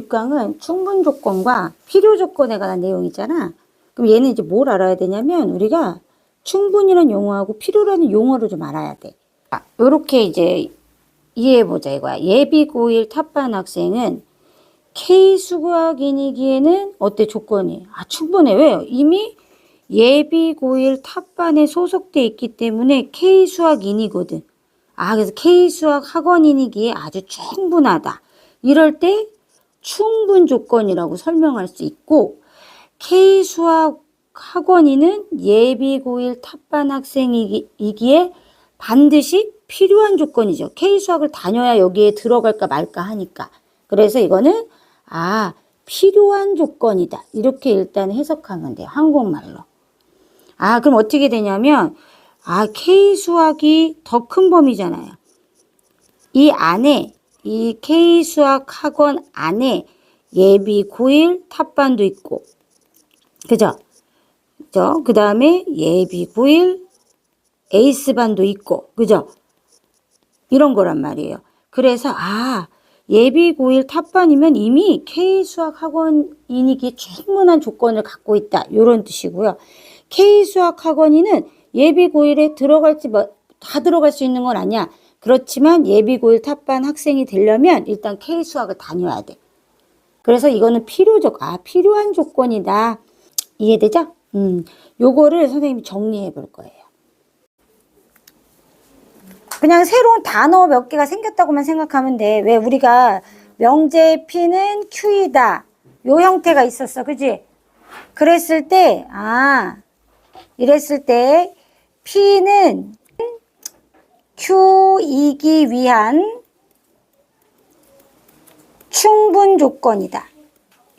6강은 충분 조건과 필요 조건에 관한 내용이잖아. 그럼 얘는 이제 뭘 알아야 되냐면 우리가 충분이라는 용어하고 필요라는 용어를 좀 알아야 돼. 요렇게 이제 이해해보자 이거야. 예비 고1 탑반 학생은 K 수학인이기에는 어때 조건이? 충분해. 왜요? 이미 예비 고1 탑반에 소속돼 있기 때문에 K 수학인이거든. 그래서 K 수학 학원인이기에 아주 충분하다. 이럴 때 충분 조건이라고 설명할 수 있고, K 수학 학원인은 예비 고1 탑반 학생이기에 반드시 필요한 조건이죠. K 수학을 다녀야 여기에 들어갈까 말까 하니까. 그래서 이거는 필요한 조건이다. 이렇게 일단 해석하면 돼요. 한국말로. 그럼 어떻게 되냐면 K 수학이 더 큰 범위잖아요. 이 안에 이 K 수학 학원 안에 예비 고1 탑반도 있고, 그죠? 그 다음에 예비 고1 에이스반도 있고, 그죠? 이런 거란 말이에요. 그래서 예비 고1 탑반이면 이미 K 수학 학원인이기 충분한 조건을 갖고 있다. 이런 뜻이고요. K 수학 학원인은 예비 고1에 들어갈지 다 들어갈 수 있는 건 아니야. 그렇지만 예비 고1 탑반 학생이 되려면 일단 K 수학을 다녀야 돼. 그래서 이거는 필요한 조건이다. 이해되죠? 요거를 선생님이 정리해 볼 거예요. 그냥 새로운 단어 몇 개가 생겼다고만 생각하면 돼. 왜 우리가 명제 P는 Q이다. 요 형태가 있었어. 그지? 그랬을 때, 이랬을 때 P는 Q이기 위한 충분 조건이다.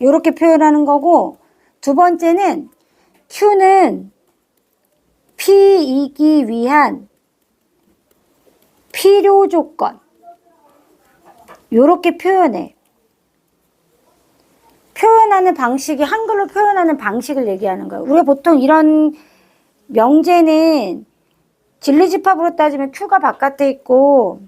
요렇게 표현하는 거고, 두 번째는 Q는 P이기 위한 필요 조건. 요렇게 표현해. 표현하는 방식이 한글로 표현하는 방식을 얘기하는 거예요. 우리가 보통 이런 명제는 진리집합으로 따지면 Q가 바깥에 있고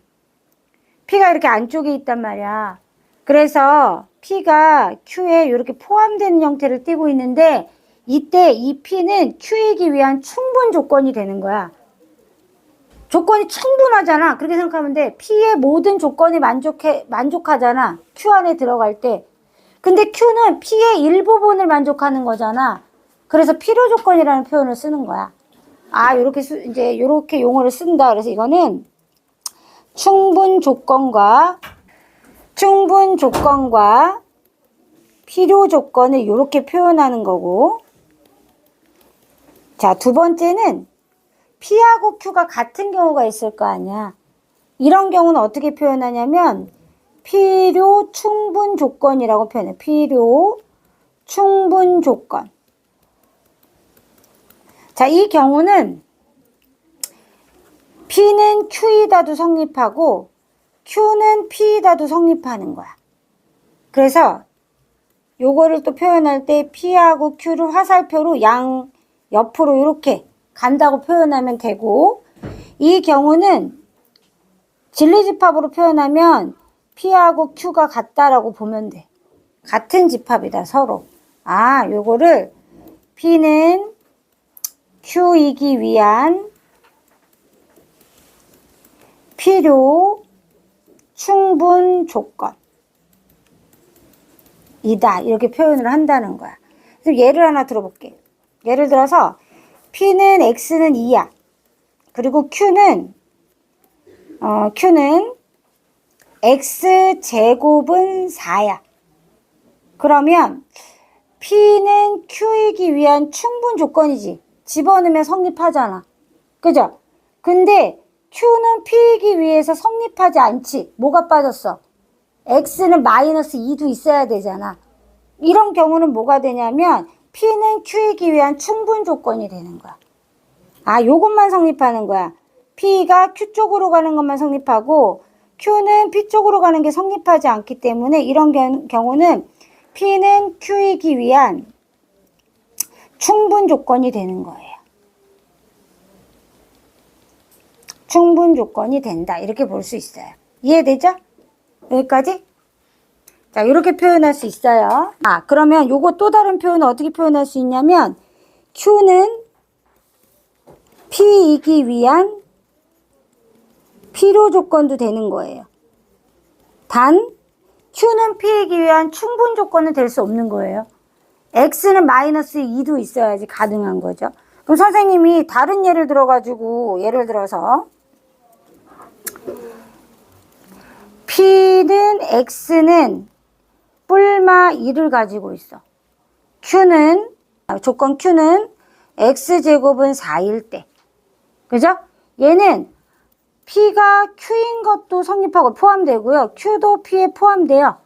P가 이렇게 안쪽에 있단 말이야. 그래서 P가 Q에 이렇게 포함되는 형태를 띠고 있는데 이때 이 P는 Q이기 위한 충분 조건이 되는 거야. 조건이 충분하잖아. 그렇게 생각하면 돼. P의 모든 조건이 만족하잖아. Q 안에 들어갈 때. 근데 Q는 P의 일부분을 만족하는 거잖아. 그래서 필요 조건이라는 표현을 쓰는 거야. 요렇게 용어를 쓴다. 그래서 이거는 충분 조건과 필요 조건을 요렇게 표현하는 거고. 자, 두 번째는 P하고 Q가 같은 경우가 있을 거 아니야. 이런 경우는 어떻게 표현하냐면 필요 충분 조건이라고 표현해. 필요 충분 조건. 자, 이 경우는 P는 Q이다도 성립하고 Q는 P이다도 성립하는 거야. 그래서 요거를 또 표현할 때 P하고 Q를 화살표로 양 옆으로 이렇게 간다고 표현하면 되고, 이 경우는 진리집합으로 표현하면 P하고 Q가 같다라고 보면 돼. 같은 집합이다, 서로. 요거를 P는 Q이기 위한 필요 충분 조건이다. 이렇게 표현을 한다는 거야. 그래서 예를 하나 들어볼게. 예를 들어서 P는 X는 2야. 그리고 Q는 X제곱은 4야. 그러면 P는 Q이기 위한 충분 조건이지. 집어넣으면 성립하잖아. 그죠? 근데 Q는 P이기 위해서 성립하지 않지. 뭐가 빠졌어? X는 마이너스 2도 있어야 되잖아. 이런 경우는 뭐가 되냐면 P는 Q이기 위한 충분 조건이 되는 거야. 요것만 성립하는 거야. P가 Q 쪽으로 가는 것만 성립하고 Q는 P 쪽으로 가는 게 성립하지 않기 때문에 이런 경우는 P는 Q이기 위한 충분 조건이 되는 거예요. 충분 조건이 된다. 이렇게 볼 수 있어요. 이해되죠? 여기까지? 자, 이렇게 표현할 수 있어요. 그러면 요거 또 다른 표현은 어떻게 표현할 수 있냐면 Q는 P이기 위한 필요 조건도 되는 거예요. 단 Q는 P이기 위한 충분 조건은 될 수 없는 거예요. X는 마이너스 2도 있어야지 가능한 거죠. 그럼 선생님이 다른 예를 들어가지고 예를 들어서 P는 X는 뿔마 2를 가지고 있어. 조건 Q는 X제곱은 4일 때. 그죠? 얘는 P가 Q인 것도 성립하고 포함되고요. Q도 P에 포함돼요.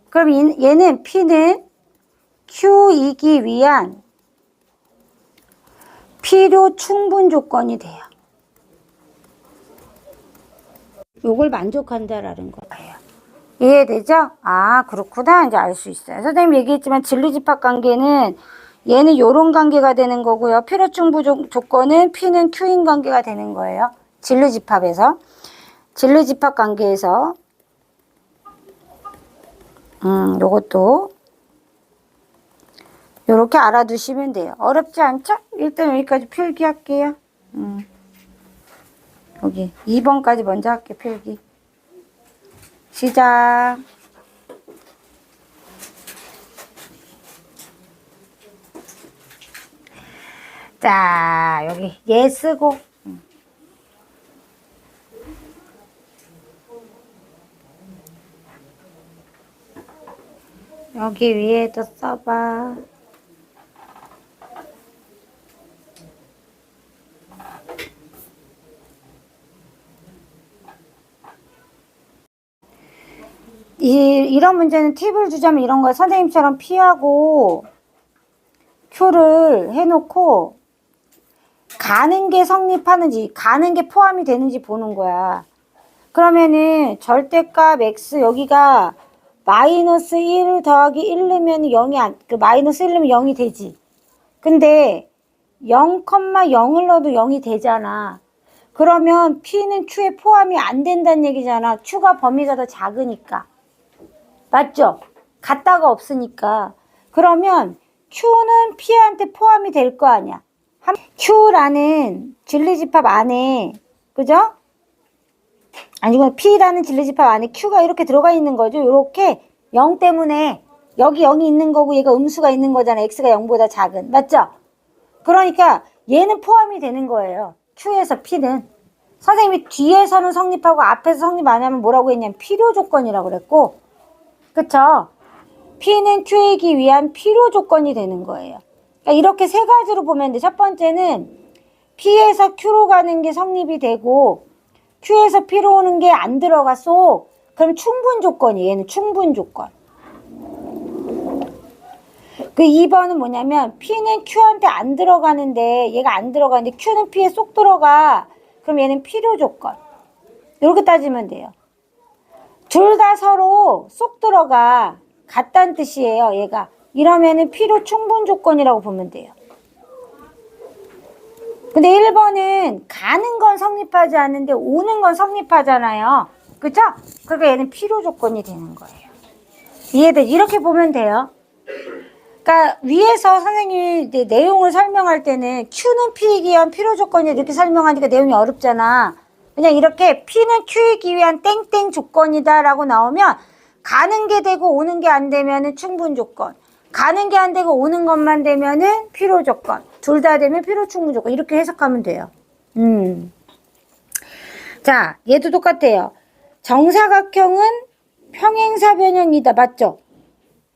그럼 얘는 P는 Q이기 위한 필요 충분 조건이 돼요. 요걸 만족한다라는 거예요. 이해되죠? 그렇구나. 이제 알 수 있어요. 선생님 얘기했지만 진리집합 관계는 얘는 요런 관계가 되는 거고요. 필요 충분 조건은 P는 Q인 관계가 되는 거예요. 진리집합에서. 진리집합 관계에서 요것도 요렇게 알아두시면 돼요. 어렵지 않죠? 일단 여기까지 필기할게요. 여기 2번까지 먼저 할게요. 필기. 시작. 자, 여기 얘 쓰고 여기 위에도 써봐. 이런 문제는 팁을 주자면 이런 거 선생님처럼 P하고 Q를 해놓고 가는 게 성립하는지 가는 게 포함이 되는지 보는 거야. 그러면은 절대값 X 여기가 마이너스 1 더하기 1 넣으면 0이 마이너스 1 넣으면 0이 되지. 근데 0,0을 넣어도 0이 되잖아. 그러면 P는 Q에 포함이 안 된다는 얘기잖아. Q가 범위가 더 작으니까. 맞죠? 같다가 없으니까. 그러면 Q는 P한테 포함이 될 거 아니야. Q라는 진리집합 안에, 그죠? 아니고 P라는 진리집합 안에 Q가 이렇게 들어가 있는 거죠. 이렇게 0 때문에 여기 0이 있는 거고 얘가 음수가 있는 거잖아. X가 0보다 작은. 맞죠? 그러니까 얘는 포함이 되는 거예요. Q에서 P는. 선생님이 뒤에서는 성립하고 앞에서 성립 안 하면 뭐라고 했냐면 필요 조건이라고 그랬고, 그쵸? P는 Q이기 위한 필요 조건이 되는 거예요. 그러니까 이렇게 세 가지로 보면 돼. 첫 번째는 P에서 Q로 가는 게 성립이 되고 Q에서 P로 오는 게 안 들어갔어. 그럼 충분 조건이에요. 얘는 충분 조건. 그 2번은 뭐냐면 P는 Q한테 안 들어가는데 얘가 안 들어가는데 Q는 P에 쏙 들어가. 그럼 얘는 필요 조건. 이렇게 따지면 돼요. 둘 다 서로 쏙 들어가. 같다는 뜻이에요. 얘가. 이러면은 필요 충분 조건이라고 보면 돼요. 근데 1번은 가는 건 성립하지 않는데 오는 건 성립하잖아요. 그쵸? 그러니까 얘는 필요 조건이 되는 거예요. 이해돼? 이렇게 보면 돼요. 그러니까 위에서 선생님이 내용을 설명할 때는 Q는 P이기 위한 필요 조건이 이렇게 설명하니까 내용이 어렵잖아. 그냥 이렇게 P는 Q이기 위한 땡땡 조건이다 라고 나오면 가는 게 되고 오는 게 안 되면은 충분 조건. 가는 게 안 되고 오는 것만 되면은 필요 조건. 둘 다 되면 필요 충분 조건. 이렇게 해석하면 돼요. 자, 얘도 똑같아요. 정사각형은 평행사 변형이다. 맞죠?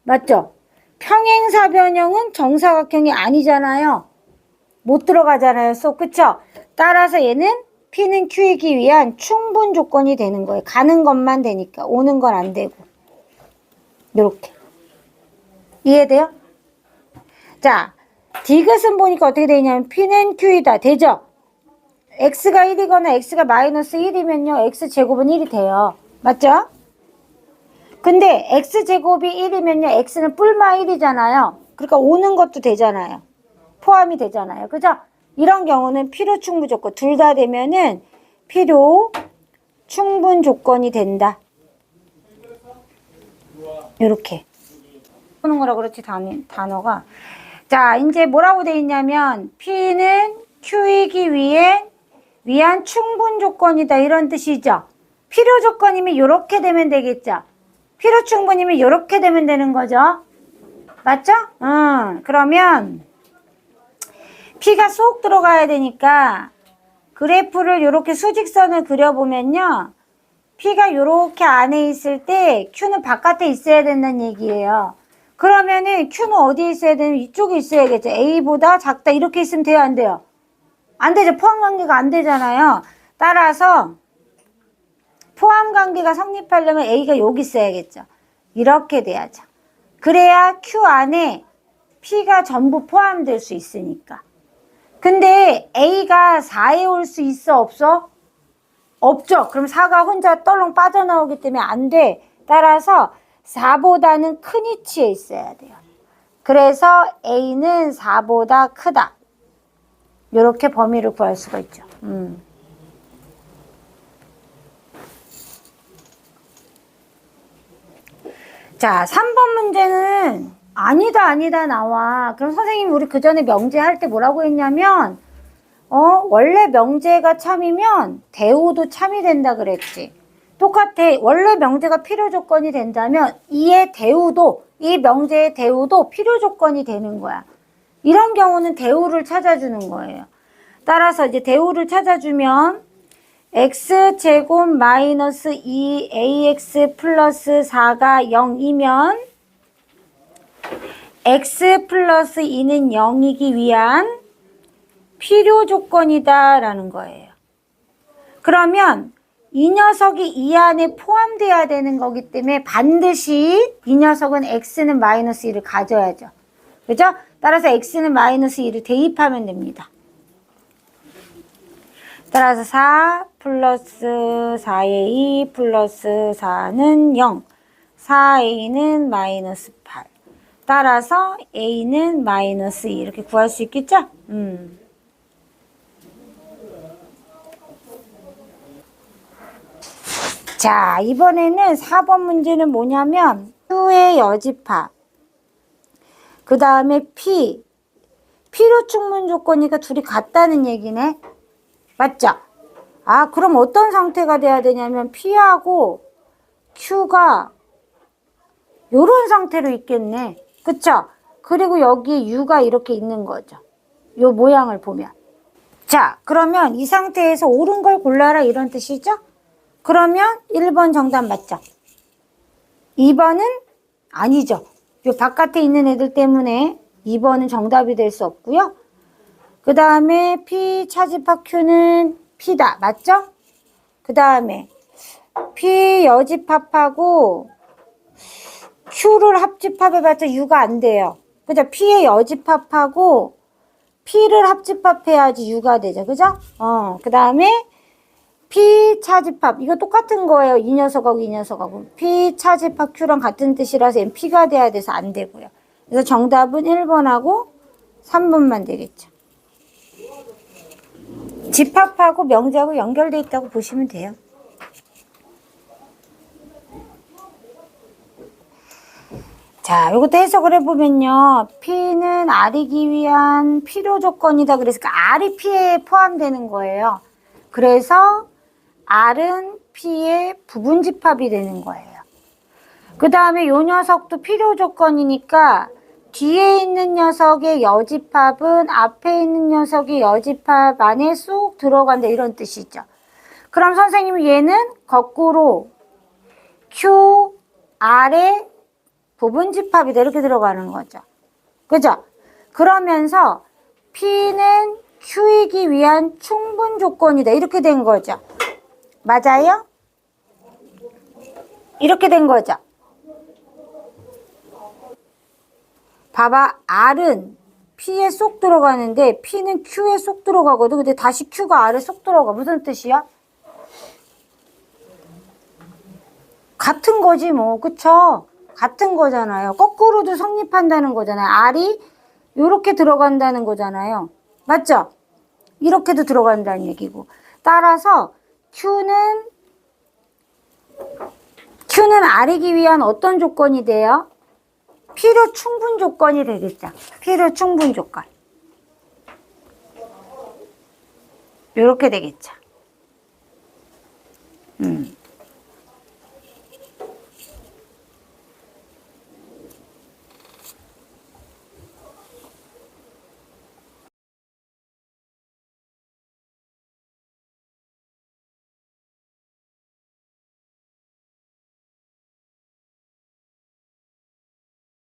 맞죠? 평행사 변형은 정사각형이 아니잖아요. 못 들어가잖아요. 그쵸? 따라서 얘는 P는 Q이기 위한 충분 조건이 되는 거예요. 가는 것만 되니까 오는 건 안 되고. 요렇게. 이해돼요? 자, 디귿은 보니까 어떻게 되냐면 P는 Q이다. 되죠? X가 1이거나 X가 마이너스 1이면요. X제곱은 1이 돼요. 맞죠? 근데 X제곱이 1이면요. X는 뿔마 1이잖아요. 그러니까 오는 것도 되잖아요. 포함이 되잖아요. 그죠? 이런 경우는 필요 충분 조건. 둘 다 되면은 필요 충분 조건이 된다. 요렇게 보는 거라 그렇지 단어가. 자, 이제 뭐라고 돼 있냐면 P는 Q이기 위한 충분 조건이다 이런 뜻이죠. 필요 조건이면 요렇게 되면 되겠죠. 필요 충분이면 요렇게 되면 되는 거죠. 맞죠? 그러면 P가 쏙 들어가야 되니까 그래프를 요렇게 수직선을 그려보면요. P가 요렇게 안에 있을 때 Q는 바깥에 있어야 된다는 얘기예요. 그러면은 Q는 어디에 있어야 되면 이쪽에 있어야겠죠. A보다 작다 이렇게 있으면 돼요, 안 돼요? 안 되죠. 포함관계가 안 되잖아요. 따라서 포함관계가 성립하려면 A가 여기 있어야겠죠. 이렇게 돼야죠. 그래야 Q 안에 P가 전부 포함될 수 있으니까. 근데 A가 4에 올 수 있어, 없어? 없죠. 그럼 4가 혼자 떨렁 빠져나오기 때문에 안 돼. 따라서 4보다는 큰 위치에 있어야 돼요. 그래서 A는 4보다 크다. 이렇게 범위를 구할 수가 있죠. 자, 3번 문제는 아니다 나와. 그럼 선생님이 우리 그 전에 명제할 때 뭐라고 했냐면 원래 명제가 참이면 대우도 참이 된다 그랬지. 똑같아. 원래 명제가 필요 조건이 된다면 이 명제의 대우도 필요 조건이 되는 거야. 이런 경우는 대우를 찾아주는 거예요. 따라서 이제 대우를 찾아주면 x제곱 마이너스 2ax 플러스 4가 0이면 x 플러스 2는 0이기 위한 필요 조건이다 라는 거예요. 그러면 이 녀석이 이 안에 포함되어야 되는 거기 때문에 반드시 이 녀석은 x는 마이너스 2를 가져야죠. 그죠? 따라서 x는 마이너스 2를 대입하면 됩니다. 따라서 4 플러스 4의 2 플러스 4는 0. 4a는 마이너스 8. 따라서 a는 마이너스 2 이렇게 구할 수 있겠죠? 자, 이번에는 4번 문제는 뭐냐면 Q의 여집합, 그 다음에 필요 충분 조건이니까 둘이 같다는 얘기네. 맞죠? 아, 그럼 어떤 상태가 돼야 되냐면 P하고 Q가 요런 상태로 있겠네. 그쵸? 그리고 여기 U가 이렇게 있는 거죠. 요 모양을 보면. 자, 그러면 이 상태에서 옳은 걸 골라라 이런 뜻이죠? 그러면 1번 정답 맞죠? 2번은 아니죠. 요 바깥에 있는 애들 때문에 2번은 정답이 될 수 없고요. 그 다음에 P 차집합 Q는 P다. 맞죠? 그 다음에 P 여집합하고 Q를 합집합해봤자 U가 안 돼요. 그죠? P의 여집합하고 P를 합집합해야지 U가 되죠. 그죠? 그 다음에 P 차집합 이거 똑같은 거예요. 이 녀석하고 이 녀석하고 P 차집합 Q랑 같은 뜻이라서 P가 돼야 돼서 안 되고요. 그래서 정답은 1번하고 3번만 되겠죠. 집합하고 명제하고 연결되어 있다고 보시면 돼요. 자, 이것도 해석을 해보면요. P는 R이기 위한 필요 조건이다. 그래서 R이 P에 포함되는 거예요. 그래서 R은 P의 부분 집합이 되는 거예요. 그 다음에 요 녀석도 필요 조건이니까 뒤에 있는 녀석의 여집합은 앞에 있는 녀석의 여집합 안에 쏙 들어간다 이런 뜻이죠. 그럼 선생님 얘는 거꾸로 Q, R의 부분 집합이다 이렇게 들어가는 거죠. 그죠? 그러면서 P는 Q이기 위한 충분 조건이다 이렇게 된 거죠. 맞아요? 이렇게 된 거죠. 봐봐. R은 P에 쏙 들어가는데 P는 Q에 쏙 들어가거든. 근데 다시 Q가 R에 쏙 들어가. 무슨 뜻이야? 같은 거지 뭐. 그쵸? 같은 거잖아요. 거꾸로도 성립한다는 거잖아요. R이 이렇게 들어간다는 거잖아요. 맞죠? 이렇게도 Q는 아르기 위한 어떤 조건이 돼요? 필요 충분 조건이 되겠죠. 필요 충분 조건. 요렇게 되겠죠.